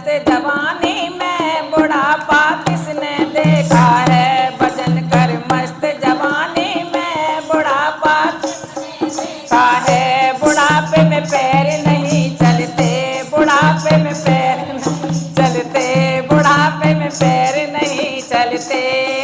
मस्त जवानी में बुढ़ापा किसने देखा है। भजन कर मस्त जवानी में बुढ़ापा देखा है। बुढ़ापे में पैर नहीं चलते, बुढ़ापे में पैर नहीं चलते, बुढ़ापे में पैर नहीं चलते।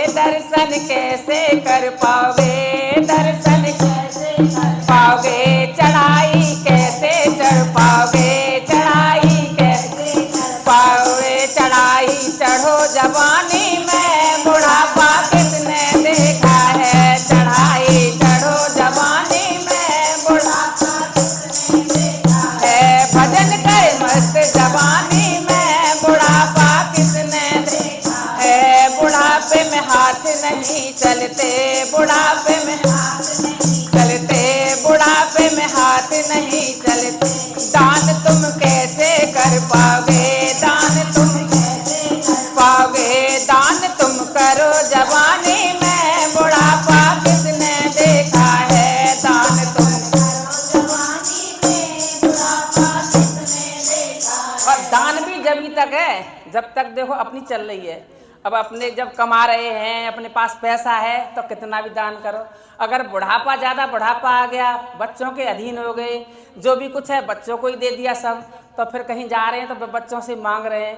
दर्शन कैसे कर पाओगे, दर्शन कैसे कर पाओगे, चढ़ाई कैसे चढ़ पाओगे, चढ़ाई कैसे चढ़ पाओगे। चढ़ाई चढ़ो जवानी में बुढ़ापा किसने देखा है। चढ़ाई चढ़ो जवानी में बुढ़ापा किसने देखा है। भजन कर मस्त जवानी में बुढ़ापा किसने देखा है। बुढ़ापे में हाथ नहीं चलते, बुढ़ापे में हाथ नहीं चलते, बुढ़ापे में हाथ नहीं चलते। दान तुम कैसे कर पाओगे, दान तुम कैसे कर पाओगे। दान तुम करो जवानी में बुढ़ापा किसने देखा है। दान तुम करो जवानी में बुढ़ापा किसने देखा है। और दान भी जब तक है जब तक देखो अपनी चल रही है। अब अपने जब कमा रहे हैं, अपने पास पैसा है तो कितना भी दान करो। अगर बुढ़ापा ज़्यादा बुढ़ापा आ गया, बच्चों के अधीन हो गए, जो भी कुछ है बच्चों को ही दे दिया सब, तो फिर कहीं जा रहे हैं तो बच्चों से मांग रहे हैं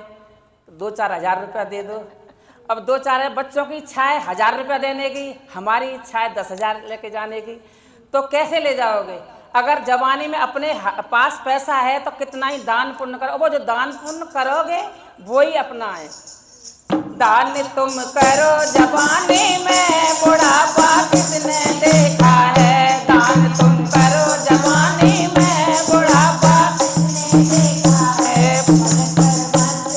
2-4 हज़ार रुपया दे दो। अब 2-4 बच्चों की इच्छा है 1000 रुपया देने की, हमारी इच्छा है 10,000 लेके जाने की, तो कैसे ले जाओगे। अगर जवानी में अपने पास पैसा है तो कितना ही दान पुण्य करो, वो जो दान पुण्य करोगे वो ही अपना है। दान तुम करो जवानी में बुढ़ापा किसने देखा है। दान तुम करो जवानी में बुढ़ापा किसने देखा है।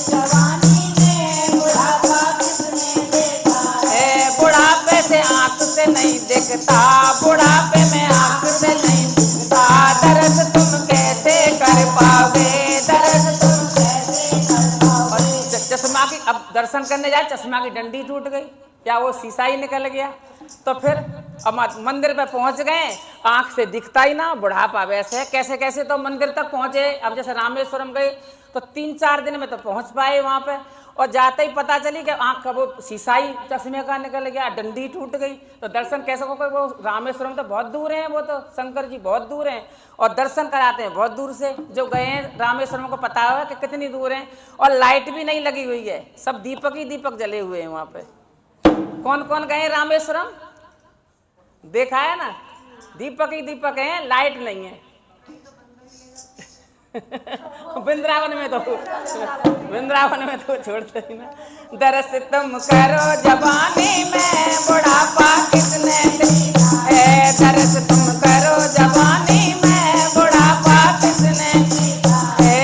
जवानी में बुढ़ापा किसने देखा है। बुढ़ापे से आंख से नहीं दिखता, बुढ़ापे में आंख से नहीं दिखता। दर्द तुम कैसे कर पाओगे, दर्द तुम कैसे कर पाओगे। चश्मा की अब दर्शन करने जाए, चश्मा की डंडी टूट गई या वो शीशा ही निकल गया, तो फिर अब मंदिर पे पहुंच गए, आंख से दिखता ही ना, बुढ़ापा वैसे कैसे कैसे तो मंदिर तक पहुंचे। अब जैसे रामेश्वरम गए तो 3-4 दिन में तो पहुंच पाए वहां पे, और जाते ही पता चली कि आंख का वो शीशा ही चश्मे का निकल गया, डंडी टूट गई, तो दर्शन कैसे हो। वो रामेश्वरम तो बहुत दूर हैं, वो तो शंकर जी बहुत दूर हैं, और दर्शन कराते हैं बहुत दूर से। जो गए हैं रामेश्वरम को पता होगा कि कितनी दूर है, और लाइट भी नहीं लगी हुई है, सब दीपक ही दीपक जले हुए हैं वहाँ पे। कौन कौन गए रामेश्वरम देखा है ना, दीपक ही दीपक हैं, लाइट नहीं है। वृंदावन में तो छोड़ते ही ना। दरस तुम करो जवानी में बुढ़ापा किसने देखा है। दरस तुम करो जवानी में बुढ़ापा किसने देखा है।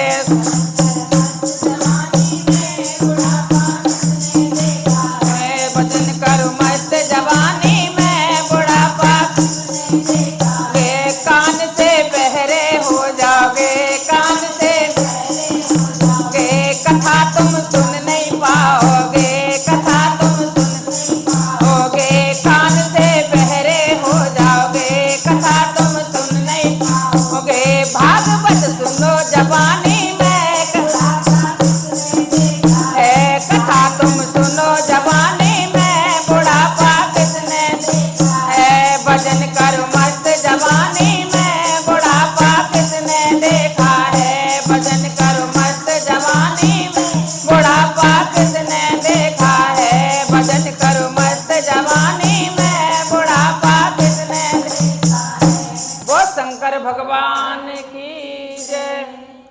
जवानी में बुढ़ापा किसने देखा है। भजन करो मस्त जवानी में बुढ़ापा किसने देखा है। कान से बहरे हो जाओगे, कान से बहरे हो जाओगे। कथा तुम सुन नहीं पाओगे, कथा तुम सुन नहीं पाओगे। कान से बहरे हो जाओगे, कथा तुम सुन नहीं पाओगे। भागवत सुनो जवानी में, कथा किसने देखा है। कथा तुम सुनो जवानी में बुढ़ापा किसने देखा है। भजन करो मस्त जवानी में बुढ़ापा किसने देखा है। भजन करो मस्त जवानी में बुढ़ापा किसने देखा है। भजन करो मस्त जवानी में बुढ़ापा किसने देखा है। वो शंकर भगवान की